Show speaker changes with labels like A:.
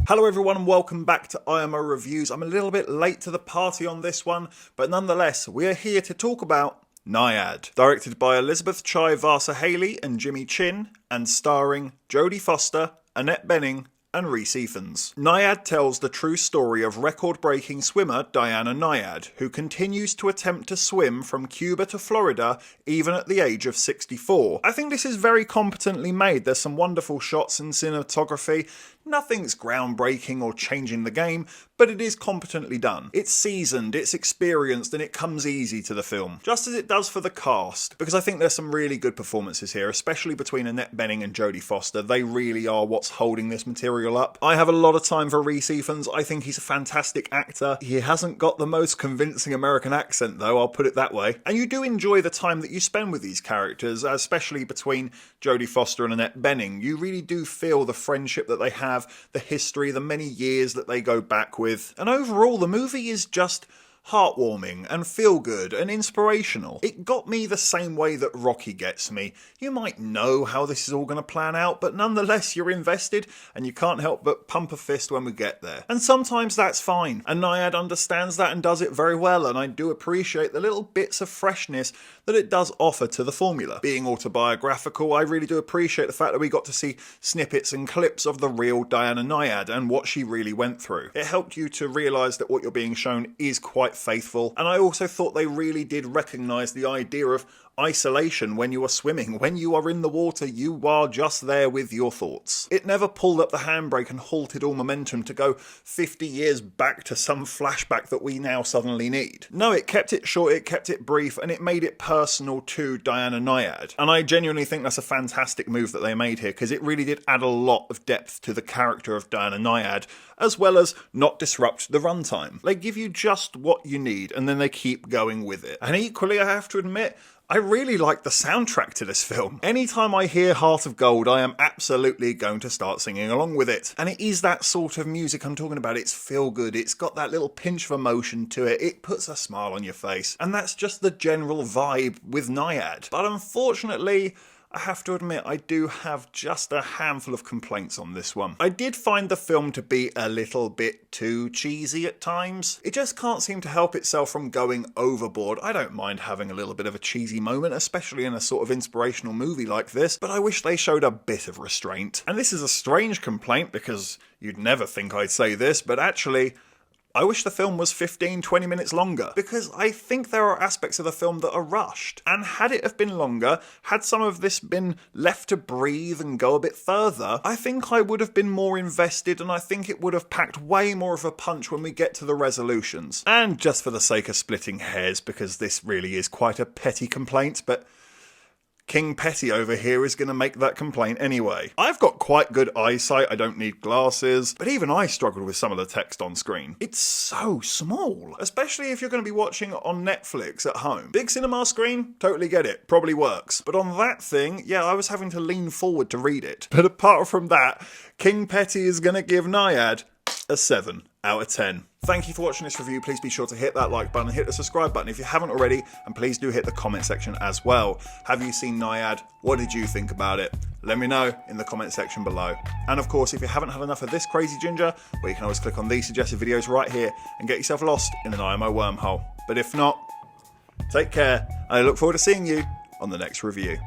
A: Hello everyone and welcome back to IMO Reviews. I'm a little bit late to the party on this one, but nonetheless, we are here to talk about NYAD. Directed by Elizabeth Chai Vasa-Haley and Jimmy Chin, and starring Jodie Foster, Annette Bening, and Rhys Ifans. NYAD tells the true story of record-breaking swimmer Diana NYAD, who continues to attempt to swim from Cuba to Florida even at the age of 64. I think this is very competently made. There's some wonderful shots and cinematography. Nothing's groundbreaking or changing the game, but it is competently done. It's seasoned, it's experienced, and it comes easy to the film. Just as it does for the cast, because I think there's some really good performances here, especially between Annette Bening and Jodie Foster. They really are what's holding this material up. I have a lot of time for Rhys Ifans. I think he's a fantastic actor. He hasn't got the most convincing American accent though, I'll put it that way. And you do enjoy the time that you spend with these characters, especially between Jodie Foster and Annette Bening. You really do feel the friendship that they have, the history, the many years that they go back with. And overall, the movie is just heartwarming and feel good and inspirational. It got me the same way that Rocky gets me. You might know how this is all going to plan out, but nonetheless you're invested and you can't help but pump a fist when we get there. And sometimes that's fine, and NYAD understands that and does it very well, and I do appreciate the little bits of freshness that it does offer to the formula. Being autobiographical, I really do appreciate the fact that we got to see snippets and clips of the real Diana NYAD and what she really went through. It helped you to realise that what you're being shown is quite faithful, and I also thought they really did recognise the idea of isolation when you are swimming. When you are in the water, you are just there with your thoughts. It never pulled up the handbrake and halted all momentum to go 50 years back to some flashback that we now suddenly need. No, it kept it short, it kept it brief, and it made it personal to Diana NYAD. And I genuinely think that's a fantastic move that they made here, because it really did add a lot of depth to the character of Diana NYAD, as well as not disrupt the runtime. They give you just what you need, and then they keep going with it. And equally, I have to admit, I really like the soundtrack to this film. Anytime I hear Heart of Gold, I am absolutely going to start singing along with it. And it is that sort of music I'm talking about. It's feel good. It's got that little pinch of emotion to it. It puts a smile on your face. And that's just the general vibe with NYAD. But unfortunately, I have to admit, I do have just a handful of complaints on this one. I did find the film to be a little bit too cheesy at times. It just can't seem to help itself from going overboard. I don't mind having a little bit of a cheesy moment, especially in a sort of inspirational movie like this, but I wish they showed a bit of restraint. And this is a strange complaint, because you'd never think I'd say this, but actually, I wish the film was 15-20 minutes longer, because I think there are aspects of the film that are rushed. And had it have been longer, had some of this been left to breathe and go a bit further, I think I would have been more invested, and I think it would have packed way more of a punch when we get to the resolutions. And just for the sake of splitting hairs, because this really is quite a petty complaint, but King Petty over here is going to make that complaint anyway. I've got quite good eyesight, I don't need glasses, but even I struggled with some of the text on screen. It's so small, especially if you're going to be watching it on Netflix at home. Big cinema screen, totally get it, probably works. But on that thing, yeah, I was having to lean forward to read it. But apart from that, King Petty is going to give NYAD a 7 out of 10. Thank you for watching this review. Please be sure to hit that like button and hit the subscribe button if you haven't already, and please do hit the comment section as well. Have you seen NYAD? What did you think about it? Let me know in the comment section below. And of course, if you haven't had enough of this crazy ginger, well, you can always click on these suggested videos right here and get yourself lost in an IMO wormhole. But if not, take care, and I look forward to seeing you on the next review.